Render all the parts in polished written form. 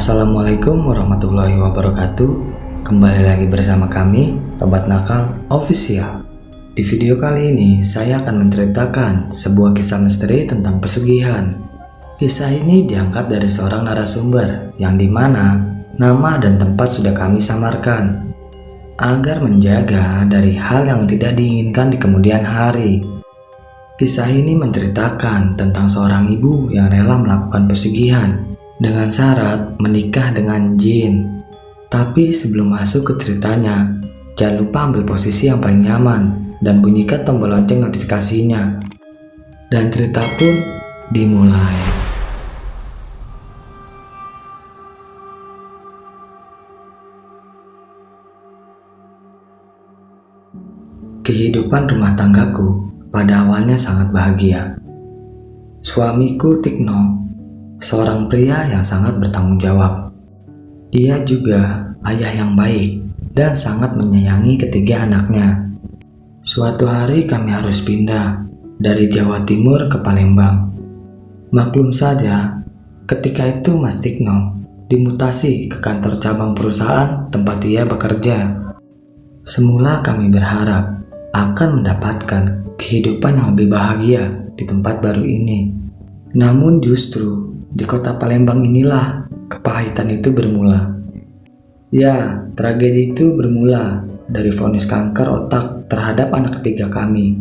Assalamualaikum warahmatullahi wabarakatuh. Kembali lagi bersama kami, Tobat Nakal Official. Di video kali ini, saya akan menceritakan sebuah kisah misteri tentang pesugihan. Kisah ini diangkat dari seorang narasumber, yang dimana nama dan tempat sudah kami samarkan, agar menjaga dari hal yang tidak diinginkan di kemudian hari. Kisah ini menceritakan tentang seorang ibu yang rela melakukan pesugihan dengan syarat menikah dengan jin. Tapi sebelum masuk ke ceritanya, jangan lupa ambil posisi yang paling nyaman dan bunyikan tombol lonceng notifikasinya. Dan cerita pun dimulai. Kehidupan rumah tanggaku pada awalnya sangat bahagia. Suamiku Tikno, seorang pria yang sangat bertanggung jawab. Dia juga ayah yang baik dan sangat menyayangi ketiga anaknya. Suatu hari kami harus pindah dari Jawa Timur ke Palembang. Maklum saja, ketika itu Mas Tikno dimutasi ke kantor cabang perusahaan tempat dia bekerja. Semula kami berharap akan mendapatkan kehidupan yang lebih bahagia di tempat baru ini. Namun justru di kota Palembang inilah kepahitan itu bermula. Ya, tragedi itu bermula dari vonis kanker otak terhadap anak ketiga kami,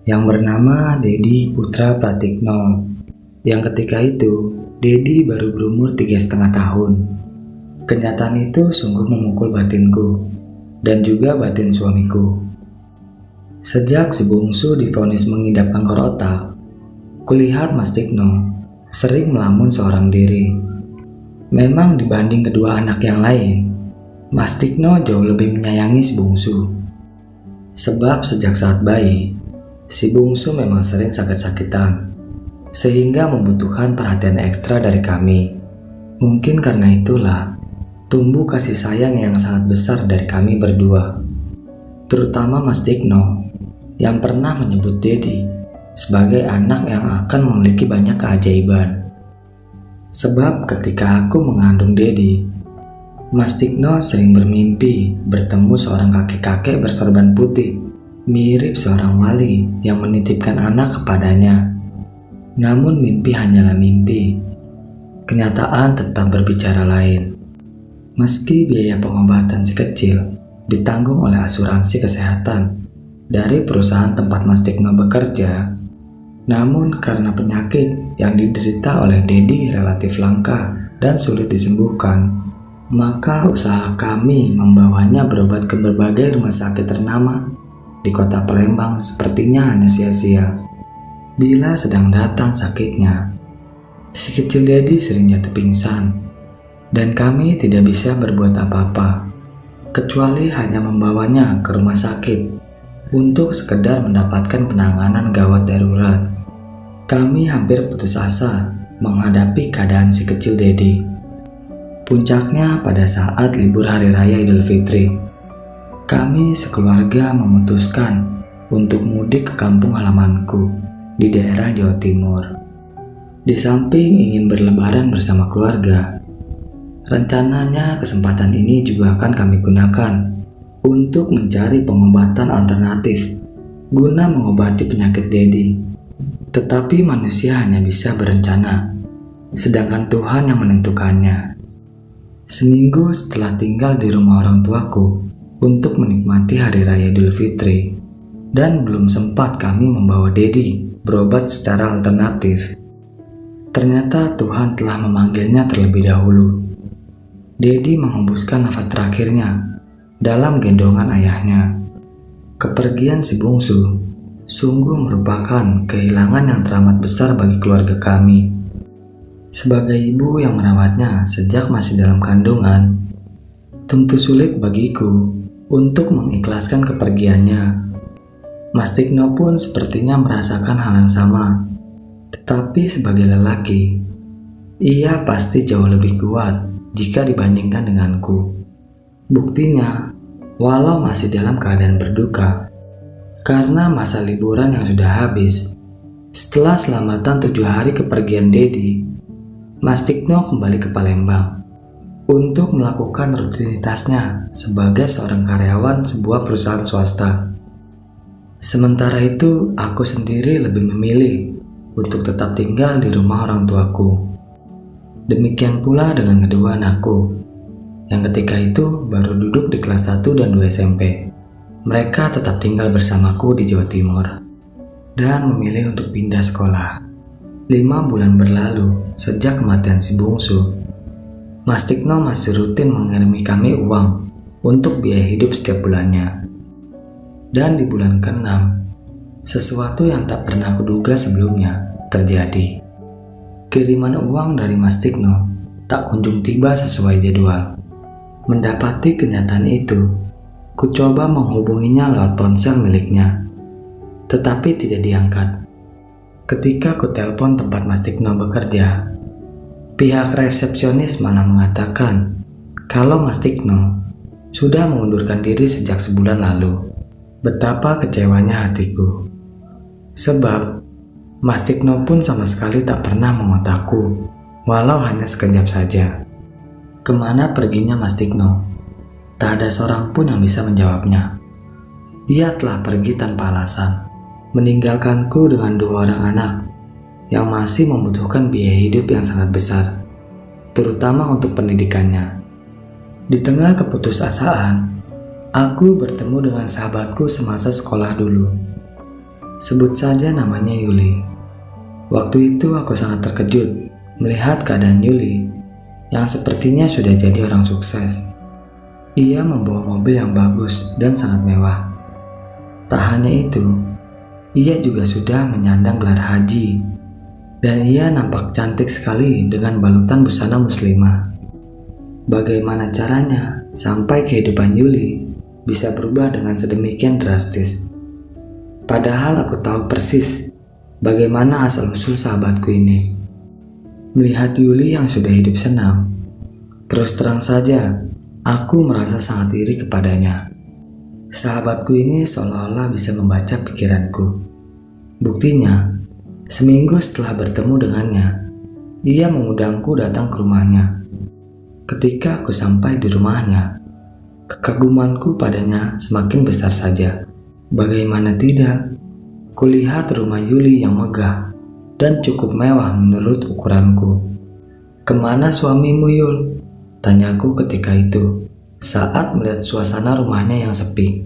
yang bernama Dedi Putra Pratikno. Yang ketika itu, Dedi baru berumur 3,5 tahun. Kenyataan itu sungguh memukul batinku, dan juga batin suamiku. Sejak si bungsu divonis mengidap kanker otak, kulihat Mas Tikno sering melamun seorang diri. Memang dibanding kedua anak yang lain, Mas Tikno jauh lebih menyayangi si bungsu. Sebab sejak saat bayi, si bungsu memang sering sakit-sakitan, sehingga membutuhkan perhatian ekstra dari kami. Mungkin karena itulah tumbuh kasih sayang yang sangat besar dari kami berdua. Terutama Mas Tikno yang pernah menyebut Dedi sebagai anak yang akan memiliki banyak keajaiban. Sebab ketika aku mengandung Dedi, Mas Tikno sering bermimpi bertemu seorang kakek-kakek bersorban putih, mirip seorang wali yang menitipkan anak kepadanya. Namun mimpi hanyalah mimpi. Kenyataan tetap berbicara lain. Meski biaya pengobatan si kecil ditanggung oleh asuransi kesehatan dari perusahaan tempat Mas Tikno bekerja, namun karena penyakit yang diderita oleh Dedi relatif langka dan sulit disembuhkan, maka usaha kami membawanya berobat ke berbagai rumah sakit ternama di kota Palembang sepertinya hanya sia-sia. Bila sedang datang sakitnya, si kecil Dedi sering jatuh pingsan, dan kami tidak bisa berbuat apa-apa, kecuali hanya membawanya ke rumah sakit untuk sekedar mendapatkan penanganan gawat darurat. Kami hampir putus asa menghadapi keadaan si kecil Dedi. Puncaknya pada saat libur Hari Raya Idul Fitri, kami sekeluarga memutuskan untuk mudik ke kampung halamanku di daerah Jawa Timur. Di samping ingin berlebaran bersama keluarga, rencananya kesempatan ini juga akan kami gunakan untuk mencari pengobatan alternatif guna mengobati penyakit Dedi. Tetapi manusia hanya bisa berencana, sedangkan Tuhan yang menentukannya. Seminggu setelah tinggal di rumah orang tuaku untuk menikmati Hari Raya Idul Fitri, dan belum sempat kami membawa Dedi berobat secara alternatif, ternyata Tuhan telah memanggilnya terlebih dahulu. Dedi menghembuskan nafas terakhirnya dalam gendongan ayahnya. Kepergian si bungsu sungguh merupakan kehilangan yang teramat besar bagi keluarga kami. Sebagai ibu yang merawatnya sejak masih dalam kandungan, tentu sulit bagiku untuk mengikhlaskan kepergiannya. Mas Tikno pun sepertinya merasakan hal yang sama. Tetapi sebagai lelaki, ia pasti jauh lebih kuat jika dibandingkan denganku. Buktinya, walau masih dalam keadaan berduka karena masa liburan yang sudah habis, setelah selamatan 7 hari kepergian Dedi, Mas Tikno kembali ke Palembang. untuk melakukan rutinitasnya sebagai seorang karyawan sebuah perusahaan swasta. Sementara itu, aku sendiri lebih memilih untuk tetap tinggal di rumah orang tuaku. Demikian pula dengan kedua anakku, yang ketika itu baru duduk di kelas 1 dan 2 SMP. Mereka tetap tinggal bersamaku di Jawa Timur dan memilih untuk pindah sekolah. 5 bulan berlalu sejak kematian si bungsu. Mas Tikno masih rutin mengirimi kami uang untuk biaya hidup setiap bulannya. Dan di bulan ke-6, sesuatu yang tak pernah kuduga sebelumnya terjadi. Kiriman uang dari Mas Tikno tak kunjung tiba sesuai jadwal. Mendapati kenyataan itu, ku coba menghubunginya lewat ponsel miliknya, tetapi tidak diangkat. Ketika ku telepon tempat Mas Tikno bekerja, pihak resepsionis malah mengatakan kalau Mas Tikno sudah mengundurkan diri sejak sebulan lalu. Betapa kecewanya hatiku. Sebab Mas Tikno pun sama sekali tak pernah mengontakku, walau hanya sekejap saja. Kemana perginya Mas Tikno? Tak ada seorang pun yang bisa menjawabnya. Ia telah pergi tanpa alasan, meninggalkanku dengan 2 orang anak yang masih membutuhkan biaya hidup yang sangat besar, terutama untuk pendidikannya. Di tengah keputusasaan, aku bertemu dengan sahabatku semasa sekolah dulu. Sebut saja namanya Yuli. Waktu itu aku sangat terkejut melihat keadaan Yuli yang sepertinya sudah jadi orang sukses. Ia membawa mobil yang bagus dan sangat mewah. Tak hanya itu, ia juga sudah menyandang gelar haji. Dan ia nampak cantik sekali dengan balutan busana muslimah. Bagaimana caranya sampai kehidupan Yuli bisa berubah dengan sedemikian drastis? Padahal aku tahu persis bagaimana asal-usul sahabatku ini. Melihat Yuli yang sudah hidup senang, terus terang saja, aku merasa sangat iri kepadanya. Sahabatku ini seolah-olah bisa membaca pikiranku. Buktinya, seminggu setelah bertemu dengannya, ia mengundangku datang ke rumahnya. Ketika aku sampai di rumahnya, kekagumanku padanya semakin besar saja. Bagaimana tidak, kulihat rumah Yuli yang megah dan cukup mewah menurut ukuranku. "Kemana suamimu, Yul?" tanyaku ketika itu saat melihat suasana rumahnya yang sepi.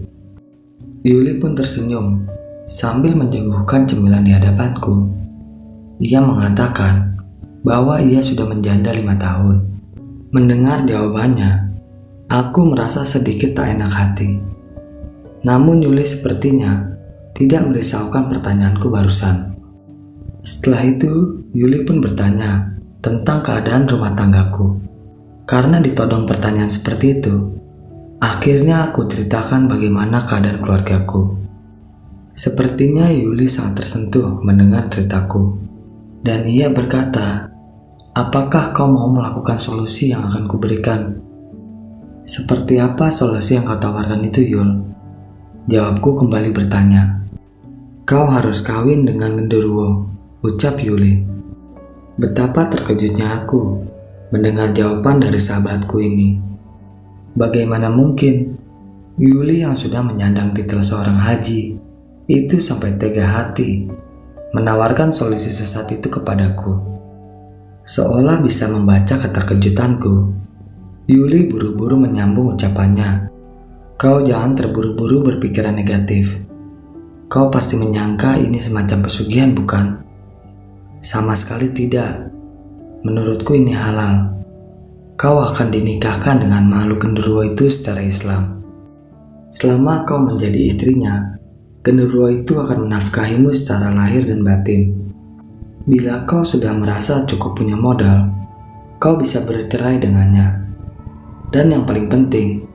Yuli pun tersenyum sambil menyuguhkan cemilan di hadapanku. Ia mengatakan bahwa ia sudah menjanda 5 tahun. Mendengar jawabannya, aku merasa sedikit tak enak hati. Namun Yuli sepertinya tidak merisaukan pertanyaanku barusan. Setelah itu, Yuli pun bertanya tentang keadaan rumah tanggaku. Karena ditodong pertanyaan seperti itu, akhirnya aku ceritakan bagaimana keadaan keluargaku. Sepertinya Yuli sangat tersentuh mendengar ceritaku. Dan ia berkata, "Apakah kau mau melakukan solusi yang akan kuberikan?" "Seperti apa solusi yang kau tawarkan itu, Yul?" Jawabku kembali bertanya. "Kau harus kawin dengan genderuwo," ucap Yuli. Betapa terkejutnya aku mendengar jawaban dari sahabatku ini. Bagaimana mungkin Yuli yang sudah menyandang titel seorang haji itu sampai tega hati menawarkan solusi sesat itu kepadaku? Seolah bisa membaca keterkejutanku, Yuli buru-buru menyambung ucapannya. "Kau jangan terburu-buru berpikiran negatif. Kau pasti menyangka ini semacam pesugihan, bukan?" "Sama sekali tidak. Menurutku ini halal. Kau akan dinikahkan dengan makhluk genderuwo itu secara Islam. Selama kau menjadi istrinya, genderuwo itu akan menafkahimu secara lahir dan batin. Bila kau sudah merasa cukup punya modal, kau bisa bercerai dengannya. Dan yang paling penting,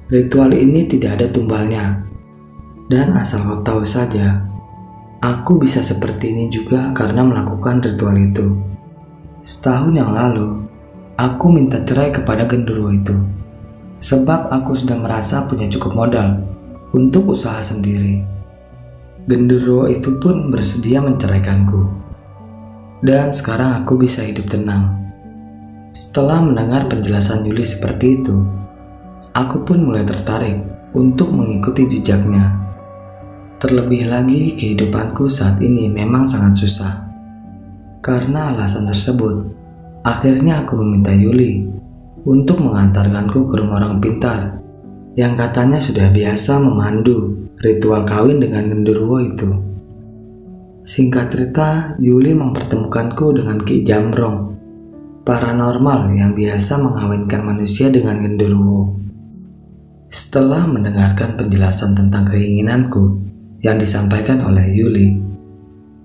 ritual ini tidak ada tumbalnya. Dan asal kau tahu saja, aku bisa seperti ini juga karena melakukan ritual itu. Setahun yang lalu, aku minta cerai kepada genderuwo itu. Sebab aku sudah merasa punya cukup modal untuk usaha sendiri. Genderuwo itu pun bersedia menceraikanku. Dan sekarang aku bisa hidup tenang. Setelah mendengar penjelasan Yuli seperti itu, aku pun mulai tertarik untuk mengikuti jejaknya. Terlebih lagi, kehidupanku saat ini memang sangat susah. Karena alasan tersebut, akhirnya aku meminta Yuli untuk mengantarkanku ke rumah orang pintar yang katanya sudah biasa memandu ritual kawin dengan genderuwo itu. Singkat cerita, Yuli mempertemukanku dengan Ki Jambrong, paranormal yang biasa mengawinkan manusia dengan genderuwo. Setelah mendengarkan penjelasan tentang keinginanku yang disampaikan oleh Yuli,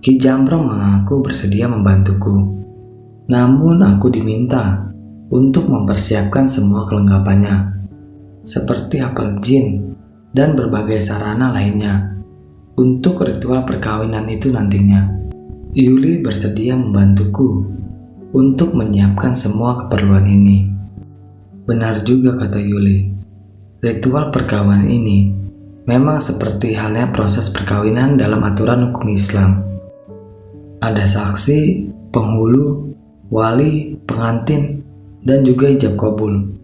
Ki Jambrong mengaku bersedia membantuku. Namun aku diminta untuk mempersiapkan semua kelengkapannya, seperti apel jin dan berbagai sarana lainnya untuk ritual perkawinan itu nantinya. Yuli bersedia membantuku untuk menyiapkan semua keperluan ini. Benar juga kata Yuli, ritual perkawinan ini memang seperti halnya proses perkawinan dalam aturan hukum Islam. Ada saksi, penghulu, wali, pengantin, dan juga ijab kabul.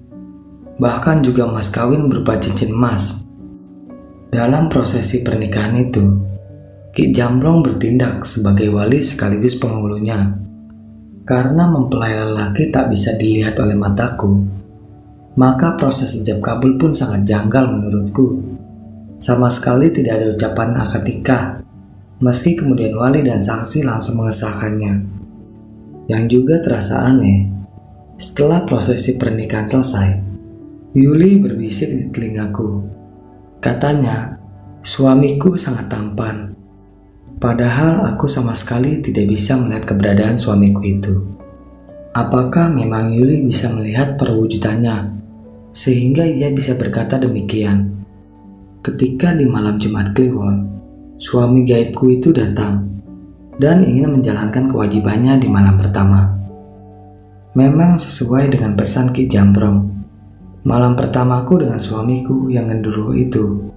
Bahkan juga mas kawin berupa cincin emas. Dalam prosesi pernikahan itu, Ki Jambrong bertindak sebagai wali sekaligus penghulunya. Karena mempelai lelaki tak bisa dilihat oleh mataku, maka proses ijab kabul pun sangat janggal menurutku. Sama sekali tidak ada ucapan akad nikah, meski kemudian wali dan saksi langsung mengesahkannya. Yang juga terasa aneh, setelah prosesi pernikahan selesai, Yuli berbisik di telingaku. Katanya, suamiku sangat tampan. Padahal aku sama sekali tidak bisa melihat keberadaan suamiku itu. Apakah memang Yuli bisa melihat perwujudannya, sehingga ia bisa berkata demikian? Ketika di malam Jumat Kliwon, suami gaibku itu datang dan ingin menjalankan kewajibannya di malam pertama. Memang sesuai dengan pesan Ki Jambrong, malam pertamaku dengan suamiku yang genderuwo itu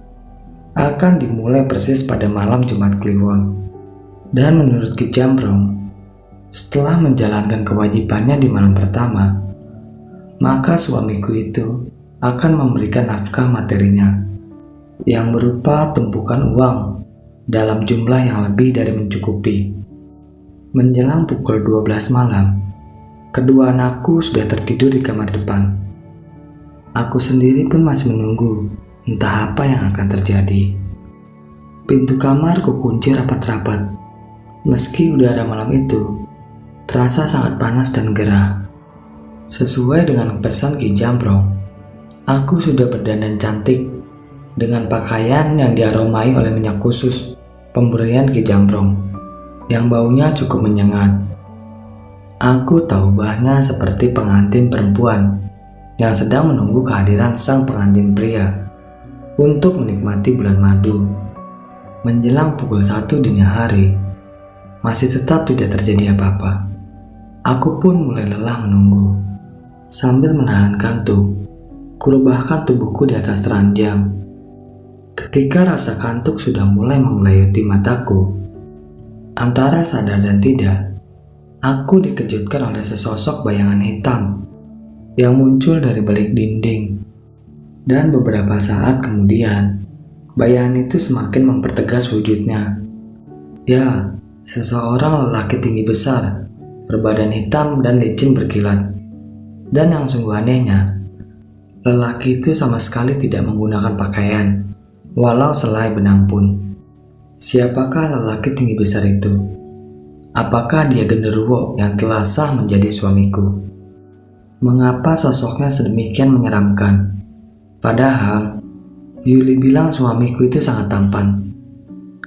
akan dimulai persis pada malam Jumat Kliwon. Dan menurut Ki Jambrong, setelah menjalankan kewajibannya di malam pertama, maka suamiku itu akan memberikan nafkah materinya yang berupa tumpukan uang dalam jumlah yang lebih dari mencukupi. Menjelang pukul 12 malam, kedua anakku sudah tertidur di kamar depan. Aku sendiri pun masih menunggu entah apa yang akan terjadi. Pintu kamar kukunci rapat-rapat. Meski udara malam itu terasa sangat panas dan gerah. Sesuai dengan pesan Ki Jambrong, aku sudah berdandan cantik dengan pakaian yang diaromai oleh minyak khusus pemberian Ki Jambrong yang baunya cukup menyengat. Aku tahu ubahnya seperti pengantin perempuan yang sedang menunggu kehadiran sang pengantin pria untuk menikmati bulan madu. Menjelang pukul 1 dini hari, masih tetap tidak terjadi apa-apa. Aku pun mulai lelah menunggu. Sambil menahan kantuk, kurebahkan tubuhku di atas ranjang. Ketika rasa kantuk sudah mulai menggelayuti mataku, antara sadar dan tidak, aku dikejutkan oleh sesosok bayangan hitam yang muncul dari balik dinding. Dan beberapa saat kemudian, bayangan itu semakin mempertegas wujudnya. Ya, seseorang lelaki tinggi besar, berbadan hitam dan licin berkilat. Dan yang sungguh anehnya, lelaki itu sama sekali tidak menggunakan pakaian, walau selai benang pun. Siapakah lelaki tinggi besar itu? Apakah dia genderuwo yang telah sah menjadi suamiku? Mengapa sosoknya sedemikian menyeramkan? Padahal Yuli bilang suamiku itu sangat tampan.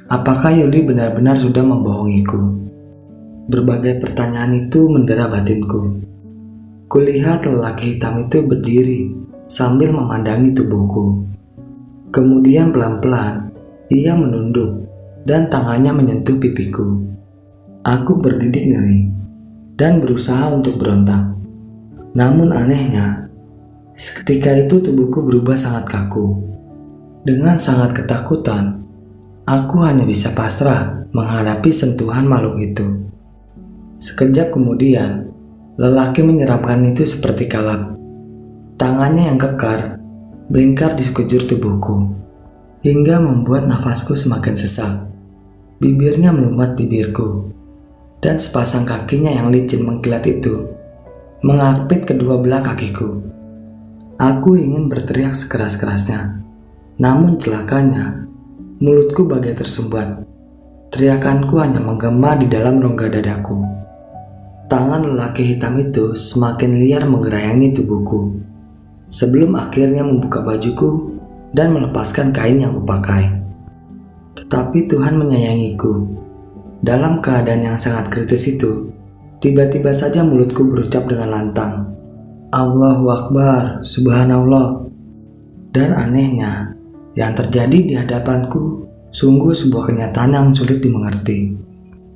Apakah Yuli benar-benar sudah membohongiku? Berbagai pertanyaan itu mendera batinku. Kulihat lelaki hitam itu berdiri sambil memandangi tubuhku. Kemudian pelan-pelan ia menunduk dan tangannya menyentuh pipiku. Aku bergidik ngeri dan berusaha untuk berontak. Namun anehnya, seketika itu tubuhku berubah sangat kaku. Dengan sangat ketakutan, aku hanya bisa pasrah menghadapi sentuhan makhluk itu. Sekejap kemudian, Lelaki menyeramkan itu seperti kalap. Tangannya yang kekar melingkar di sekujur tubuhku hingga membuat nafasku semakin sesak. Bibirnya melumat bibirku dan sepasang kakinya yang licin mengkilat itu mengapit kedua belah kakiku. Aku ingin berteriak sekeras-kerasnya, namun celakanya mulutku bagai tersumbat. Teriakanku hanya menggema di dalam rongga dadaku. Tangan lelaki hitam itu semakin liar menggerayangi tubuhku sebelum akhirnya membuka bajuku dan melepaskan kain yang kupakai. Tetapi Tuhan menyayangiku. Dalam keadaan yang sangat kritis itu, tiba-tiba saja mulutku berucap dengan lantang, Allahu Akbar, Subhanallah. Dan anehnya, yang terjadi di hadapanku sungguh sebuah kenyataan yang sulit dimengerti.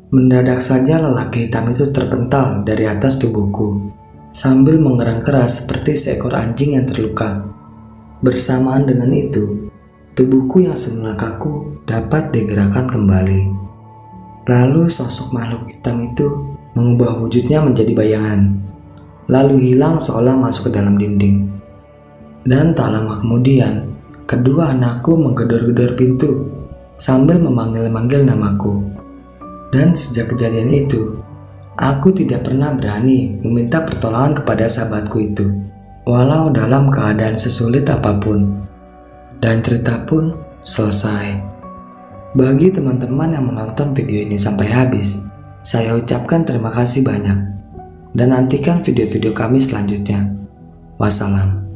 Mendadak saja lelaki hitam itu terpental dari atas tubuhku sambil mengerang keras seperti seekor anjing yang terluka. Bersamaan dengan itu, tubuhku yang semula kaku dapat digerakkan kembali. Lalu sosok makhluk hitam itu mengubah wujudnya menjadi bayangan, lalu hilang seolah masuk ke dalam dinding. Dan tak lama kemudian, kedua anakku menggedor-gedor pintu sambil memanggil-manggil namaku. Dan sejak kejadian itu, aku tidak pernah berani meminta pertolongan kepada sahabatku itu, walau dalam keadaan sesulit apapun. Dan cerita pun selesai. Bagi teman-teman yang menonton video ini sampai habis, saya ucapkan terima kasih banyak. Dan nantikan video-video kami selanjutnya. Wassalam.